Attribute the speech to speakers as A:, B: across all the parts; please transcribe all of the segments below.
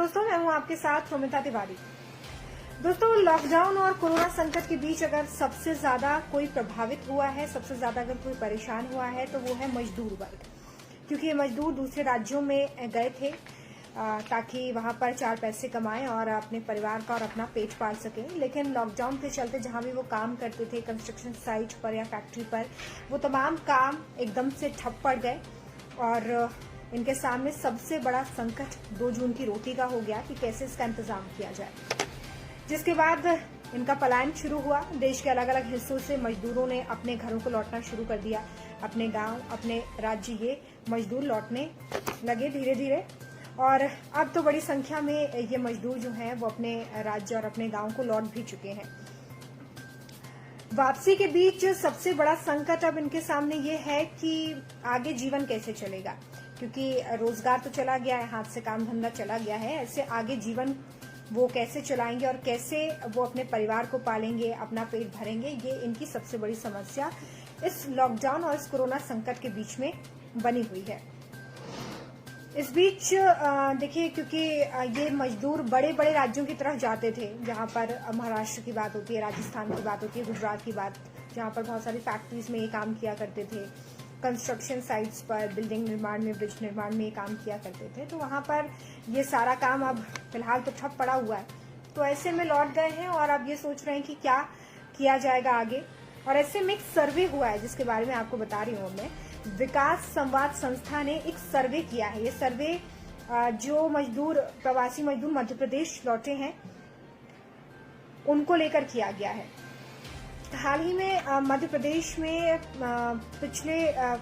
A: दोस्तों, मैं हूं आपके साथ रोमिता तिवारी। दोस्तों, लॉकडाउन और कोरोना संकट के बीच अगर सबसे ज्यादा कोई प्रभावित हुआ है, सबसे ज्यादा अगर कोई परेशान हुआ है तो वो है मजदूर वर्ग। क्योंकि ये मजदूर दूसरे राज्यों में गए थे ताकि वहां पर चार पैसे कमाएं और अपने परिवार का और अपना पेट पाल सकें। लेकिन लॉकडाउन के चलते जहां भी वो काम करते थे, कंस्ट्रक्शन साइट पर या फैक्ट्री पर, वो तमाम काम एकदम से ठप पड़ गए और इनके सामने सबसे बड़ा संकट 2 जून की रोटी का हो गया कि कैसे इसका इंतजाम किया जाए। जिसके बाद इनका पलायन शुरू हुआ। देश के अलग अलग हिस्सों से मजदूरों ने अपने घरों को लौटना शुरू कर दिया, अपने गांव, अपने राज्य। ये मजदूर लौटने लगे धीरे धीरे और अब तो बड़ी संख्या में ये मजदूर जो हैं वो अपने राज्य और अपने गांव को लौट भी चुके हैं। वापसी के बीच सबसे बड़ा संकट अब इनके सामने ये है कि आगे जीवन कैसे चलेगा, क्योंकि रोजगार तो चला गया है, हाथ से काम धंधा चला गया है। ऐसे आगे जीवन वो कैसे चलाएंगे और कैसे वो अपने परिवार को पालेंगे, अपना पेट भरेंगे, ये इनकी सबसे बड़ी समस्या इस लॉकडाउन और इस कोरोना संकट के बीच में बनी हुई है। इस बीच देखिए, क्योंकि ये मजदूर बड़े बड़े राज्यों की तरफ जाते थे, जहां पर महाराष्ट्र की बात होती है, राजस्थान की बात होती है, गुजरात की बात, जहां पर बहुत सारी फैक्ट्रीज में ये काम किया करते थे, कंस्ट्रक्शन साइट्स पर बिल्डिंग निर्माण में, ब्रिज निर्माण में ये काम किया करते थे। तो वहां पर ये सारा काम अब फिलहाल तो ठप पड़ा हुआ है। तो ऐसे में लौट गए हैं और अब ये सोच रहे हैं कि क्या किया जाएगा आगे। और ऐसे में एक सर्वे हुआ है जिसके बारे में आपको बता रही हूँ मैं। विकास संवाद संस्था ने एक सर्वे किया है। ये सर्वे जो मजदूर, प्रवासी मजदूर मध्य प्रदेश लौटे हैं, उनको लेकर किया गया है। हाल ही में मध्य प्रदेश में पिछले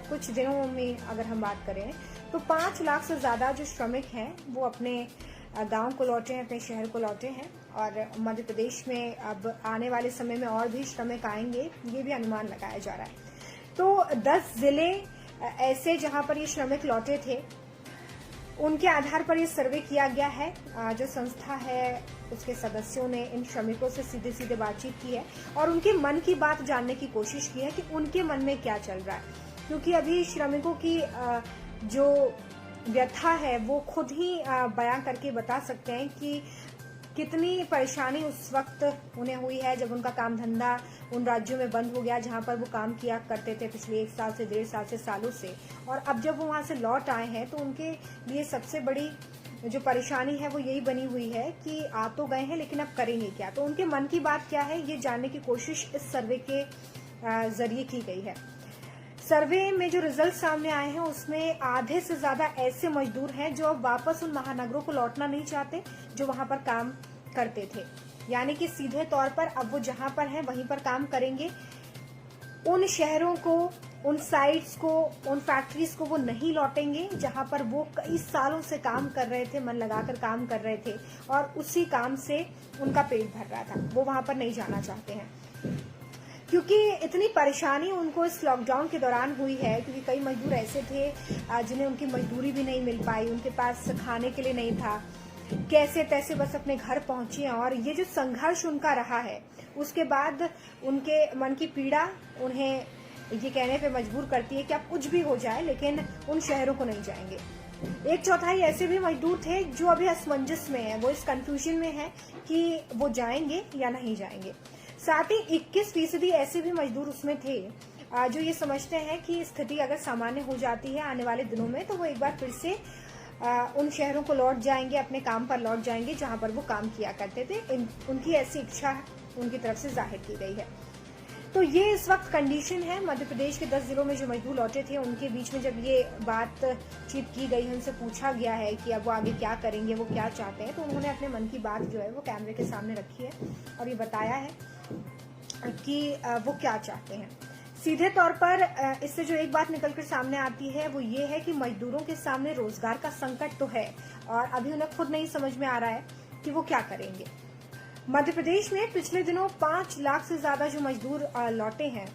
A: कुछ दिनों में अगर हम बात करें तो 5 लाख से ज्यादा जो श्रमिक हैं वो अपने गांव को लौटे हैं, अपने शहर को लौटे हैं। और मध्य प्रदेश में अब आने वाले समय में और भी श्रमिक आएंगे, ये भी अनुमान लगाया जा रहा है। तो 10 जिले ऐसे जहां पर ये श्रमिक लौटे थे, उनके आधार पर ये सर्वे किया गया है। जो संस्था है उसके सदस्यों ने इन श्रमिकों से सीधे सीधे बातचीत की है और उनके मन की बात जानने की कोशिश की है कि उनके मन में क्या चल रहा है। क्योंकि अभी श्रमिकों की जो व्यथा है वो खुद ही बयां करके बता सकते हैं कि कितनी परेशानी उस वक्त उन्हें हुई है जब उनका काम धंधा उन राज्यों में बंद हो गया जहां पर वो काम किया करते थे पिछले 1 साल से 1.5 साल से सालों से। और अब जब वो वहां से लौट आए हैं तो उनके लिए सबसे बड़ी जो परेशानी है वो यही बनी हुई है कि आ तो गए हैं लेकिन अब करेंगे क्या। तो उनके मन की बात क्या है, ये जानने की कोशिश इस सर्वे के जरिए की गई है। सर्वे में जो रिजल्ट सामने आए हैं उसमें आधे से ज्यादा ऐसे मजदूर हैं जो अब वापस उन महानगरों को लौटना नहीं चाहते जो वहां पर काम करते थे। यानी कि सीधे तौर पर अब वो जहां पर हैं वहीं पर काम करेंगे। उन शहरों को, उन साइट्स को, उन फैक्ट्रीज को वो नहीं लौटेंगे जहां पर वो कई सालों से काम कर रहे थे, मन लगाकर काम कर रहे थे और उसी काम से उनका पेट भर रहा था। वो वहां पर नहीं जाना चाहते हैं क्योंकि इतनी परेशानी उनको इस लॉकडाउन के दौरान हुई है। क्योंकि कई मजदूर ऐसे थे जिन्हें उनकी मजदूरी भी नहीं मिल पाई, उनके पास खाने के लिए नहीं था, कैसे तैसे बस अपने घर पहुंचे। और ये जो संघर्ष उनका रहा है उसके बाद उनके मन की पीड़ा उन्हें ये कहने पे मजबूर करती है कि अब कुछ भी हो जाए लेकिन उन शहरों को नहीं जाएंगे। 1/4 ऐसे भी मजदूर थे जो अभी असमंजस में है, वो इस कंफ्यूजन में है कि वो जाएंगे या नहीं जाएंगे। साथ ही 21% ऐसे भी मजदूर उसमें थे जो ये समझते हैं कि स्थिति अगर सामान्य हो जाती है आने वाले दिनों में तो वो एक बार फिर से उन शहरों को लौट जाएंगे, अपने काम पर लौट जाएंगे जहां पर वो काम किया करते थे। उनकी ऐसी इच्छा उनकी तरफ से जाहिर की गई है। तो ये इस वक्त कंडीशन है। मध्य प्रदेश के 10 जिलों में जो मजदूर लौटे थे उनके बीच में जब ये बातचीत की गई, उनसे पूछा गया है कि अब वो आगे क्या करेंगे, वो क्या चाहते हैं, तो उन्होंने अपने मन की बात जो है वो कैमरे के सामने रखी है और ये बताया है कि वो क्या चाहते हैं। सीधे तौर पर इससे जो एक बात निकलकर सामने आती है वो ये है कि मजदूरों के सामने रोजगार का संकट तो है और अभी उन्हें खुद नहीं समझ में आ रहा है कि वो क्या करेंगे। मध्य प्रदेश में पिछले दिनों 5 लाख से ज्यादा जो मजदूर लौटे हैं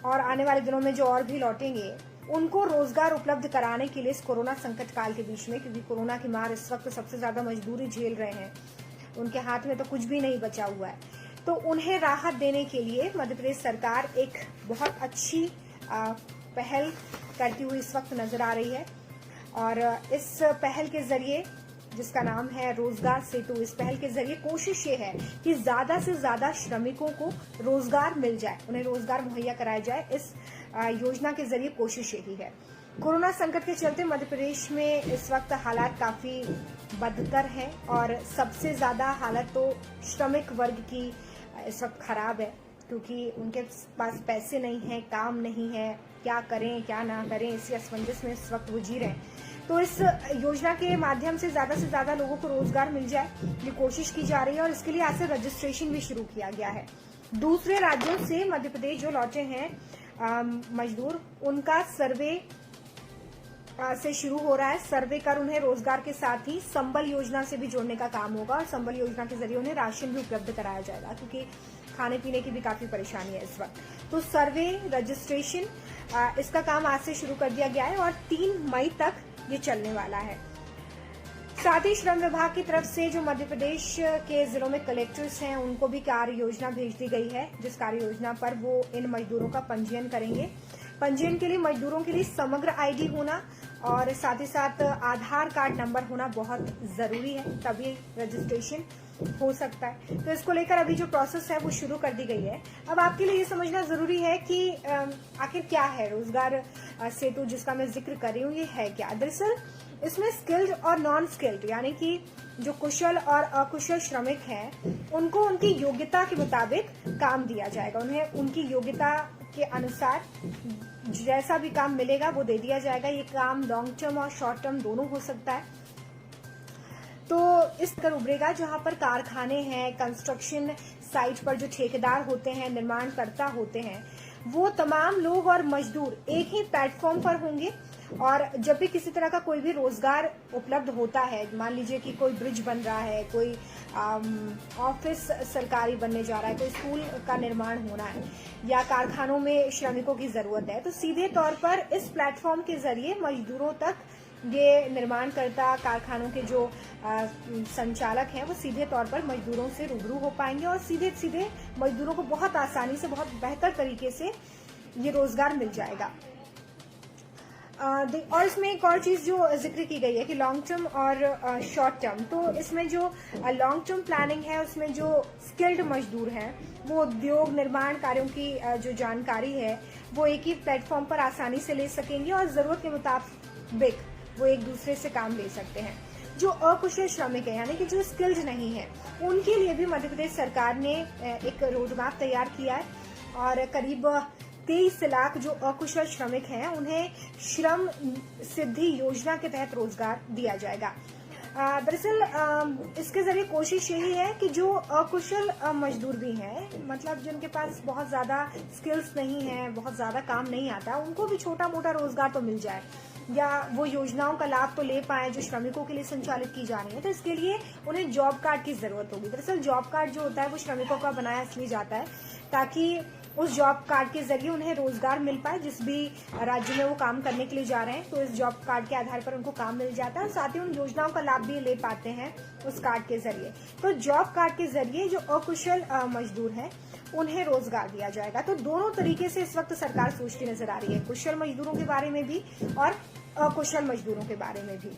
A: और आने वाले दिनों में जो और भी लौटेंगे, उनको रोजगार उपलब्ध कराने के लिए इस कोरोना संकट काल के बीच में, क्योंकि कोरोना की मार इस वक्त सबसे ज्यादा मजदूरी झेल रहे हैं, उनके हाथ में तो कुछ भी नहीं बचा हुआ है, तो उन्हें राहत देने के लिए मध्य प्रदेश सरकार एक बहुत अच्छी पहल करती हुई इस वक्त नजर आ रही है। और इस पहल के जरिए जिसका नाम है रोजगार सेतु। इस पहल के जरिए कोशिश ये है कि ज्यादा से ज्यादा श्रमिकों को रोजगार मिल जाए, उन्हें रोजगार मुहैया कराया जाए। इस योजना के जरिए कोशिश यही है। कोरोना संकट के चलते मध्य प्रदेश में इस वक्त हालात काफी बदतर है और सबसे ज्यादा हालत तो श्रमिक वर्ग की इस वक्त खराब है, क्योंकि उनके पास पैसे नहीं है, काम नहीं है, क्या करें क्या ना करें, इसी असमंजस में इस वक्त वो जी रहे हैं। तो इस योजना के माध्यम से ज्यादा लोगों को रोजगार मिल जाए, ये कोशिश की जा रही है और इसके लिए आज से रजिस्ट्रेशन भी शुरू किया गया है। दूसरे राज्यों से मध्य प्रदेश जो लौटे हैं मजदूर, उनका सर्वे से शुरू हो रहा है। सर्वे कर उन्हें रोजगार के साथ ही संबल योजना से भी जोड़ने का काम होगा और संबल योजना के जरिए उन्हें राशन भी उपलब्ध कराया जाएगा, क्योंकि खाने पीने की भी काफी परेशानी है इस वक्त। तो सर्वे रजिस्ट्रेशन इसका काम आज से शुरू कर दिया गया है और 3 मई तक ये चलने वाला है। साथ ही श्रम विभाग की तरफ से जो मध्य प्रदेश के जिलों में कलेक्टर्स हैं, उनको भी कार्य योजना भेज दी गई है, जिस कार्य योजना पर वो इन मजदूरों का पंजीयन करेंगे। पंजीयन के लिए मजदूरों के लिए समग्र आईडी होना और साथ ही साथ आधार कार्ड नंबर होना बहुत जरूरी है, तभी रजिस्ट्रेशन हो सकता है। तो इसको लेकर अभी जो प्रोसेस है वो शुरू कर दी गई है। अब आपके लिए ये समझना जरूरी है कि आखिर क्या है रोजगार सेतु जिसका मैं जिक्र कर रही हूँ, ये है क्या। दरअसल इसमें स्किल्ड और नॉन स्किल्ड यानी कि जो कुशल और अकुशल श्रमिक हैं, उनको उनकी योग्यता के मुताबिक काम दिया जाएगा। उन्हें उनकी योग्यता के अनुसार जैसा भी काम मिलेगा वो दे दिया जाएगा। ये काम लॉन्ग टर्म और शॉर्ट टर्म दोनों हो सकता है। तो इस कर उभरेगा जहां पर कारखाने हैं, कंस्ट्रक्शन साइट पर जो ठेकेदार होते हैं, निर्माणकर्ता होते हैं, वो तमाम लोग और मजदूर एक ही प्लेटफॉर्म पर होंगे। और जब भी किसी तरह का कोई भी रोजगार उपलब्ध होता है, मान लीजिए कि कोई ब्रिज बन रहा है, कोई ऑफिस सरकारी बनने जा रहा है, कोई स्कूल का निर्माण होना है या कारखानों में श्रमिकों की जरूरत है, तो सीधे तौर पर इस प्लेटफॉर्म के जरिए मजदूरों तक ये निर्माणकर्ता, कारखानों के जो संचालक हैं, वो सीधे तौर पर मजदूरों से रूबरू हो पाएंगे और सीधे मजदूरों को बहुत आसानी से, बहुत बेहतर तरीके से ये रोजगार मिल जाएगा। और इसमें एक और चीज जो जिक्र की गई है कि लॉन्ग टर्म और शॉर्ट टर्म। तो इसमें जो लॉन्ग टर्म प्लानिंग है, उसमें जो स्किल्ड मजदूर हैं, वो उद्योग निर्माण कार्यों की जो जानकारी है वो एक ही प्लेटफॉर्म पर आसानी से ले सकेंगे और जरूरत के मुताबिक वो एक दूसरे से काम ले सकते हैं। जो अकुशल श्रमिक है यानी कि जो स्किल्ड नहीं है, उनके लिए भी मध्य प्रदेश सरकार ने एक रोड मैप तैयार किया है और करीब 23 लाख जो अकुशल श्रमिक हैं उन्हें श्रम सिद्धि योजना के तहत रोजगार दिया जाएगा। दरअसल इसके जरिए कोशिश यही है कि जो अकुशल मजदूर भी हैं, मतलब जिनके पास बहुत ज्यादा स्किल्स नहीं है, बहुत ज्यादा काम नहीं आता, उनको भी छोटा मोटा रोजगार तो मिल जाए या वो योजनाओं का लाभ तो ले पाए जो श्रमिकों के लिए संचालित की जा रही है। तो इसके लिए उन्हें जॉब कार्ड की जरूरत होगी। दरअसल जॉब कार्ड जो होता है वो श्रमिकों का बनाया इसलिए जाता है ताकि उस जॉब कार्ड के जरिए उन्हें रोजगार मिल पाए जिस भी राज्य में वो काम करने के लिए जा रहे हैं। तो इस जॉब कार्ड के आधार पर उनको काम मिल जाता है और साथ ही उन योजनाओं का लाभ भी ले पाते हैं उस कार्ड के जरिए। तो जॉब कार्ड के जरिए जो अकुशल मजदूर हैं उन्हें रोजगार दिया जाएगा। तो दोनों तरीके से इस वक्त सरकार सोचती नजर आ रही है, कुशल मजदूरों के बारे में भी और अकुशल मजदूरों के बारे में भी।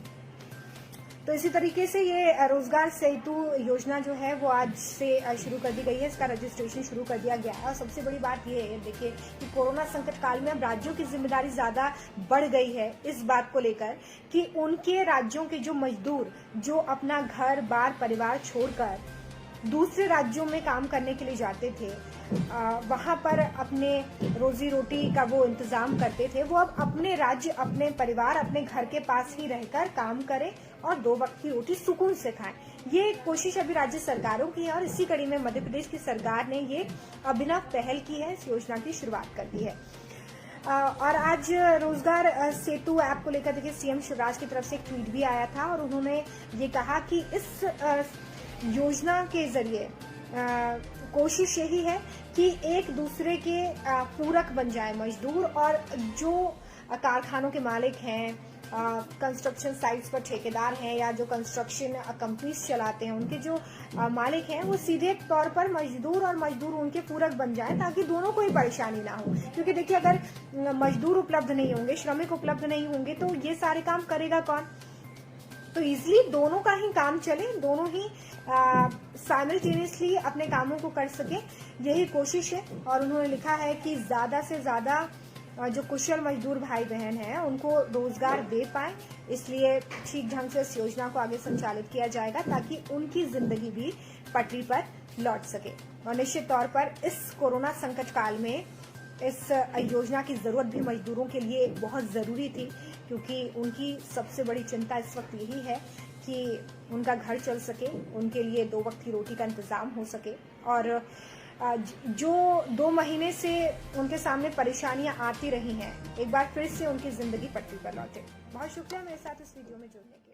A: तो इसी तरीके से ये रोजगार सेतु योजना जो है वो आज से शुरू कर दी गई है, इसका रजिस्ट्रेशन शुरू कर दिया गया है। और सबसे बड़ी बात ये है, देखिए कि कोरोना संकट काल में अब राज्यों की जिम्मेदारी ज्यादा बढ़ गई है इस बात को लेकर कि उनके राज्यों के जो मजदूर जो अपना घर बार परिवार छोड़कर दूसरे राज्यों में काम करने के लिए जाते थे, वहां पर अपने रोजी रोटी का वो इंतजाम करते थे, वो अब अपने राज्य, अपने परिवार, अपने घर के पास ही रहकर काम करें और 2 वक्त की रोटी सुकून से खाएं। ये कोशिश अभी राज्य सरकारों की है और इसी कड़ी में मध्य प्रदेश की सरकार ने ये अभिनव पहल की है, इस योजना की शुरुआत कर दी है। और आज रोजगार सेतु ऐप को लेकर देखिए सीएम शिवराज की तरफ से एक ट्वीट भी आया था और उन्होंने ये कहा कि इस योजना के जरिए कोशिश यही है कि एक दूसरे के पूरक बन जाए मजदूर और जो कारखानों के मालिक हैं, कंस्ट्रक्शन साइट्स पर ठेकेदार हैं या जो कंस्ट्रक्शन कंपनीज चलाते हैं, उनके जो मालिक हैं वो सीधे तौर पर मजदूर और मजदूर उनके पूरक बन जाए ताकि दोनों को ही परेशानी ना हो। क्योंकि देखिए अगर मजदूर उपलब्ध नहीं होंगे, श्रमिक उपलब्ध नहीं होंगे तो ये सारे काम करेगा कौन? तो इजिली दोनों का ही काम चले, दोनों ही साइमल्टेनियसली अपने कामों को कर सके, यही कोशिश है। और उन्होंने लिखा है कि ज्यादा से ज्यादा जो कुशल मजदूर भाई बहन हैं उनको रोजगार दे पाए, इसलिए ठीक ढंग से इस योजना को आगे संचालित किया जाएगा ताकि उनकी जिंदगी भी पटरी पर लौट सके। और निश्चित तौर पर इस कोरोना संकट काल में इस योजना की जरूरत भी मजदूरों के लिए बहुत जरूरी थी, क्योंकि उनकी सबसे बड़ी चिंता इस वक्त यही है कि उनका घर चल सके, उनके लिए 2 वक्त की रोटी का इंतजाम हो सके। और जो 2 महीने से उनके सामने परेशानियां आती रही हैं, एक बार फिर से उनकी जिंदगी पटरी पर लौटे। बहुत शुक्रिया मेरे साथ इस वीडियो में जुड़ने के लिए।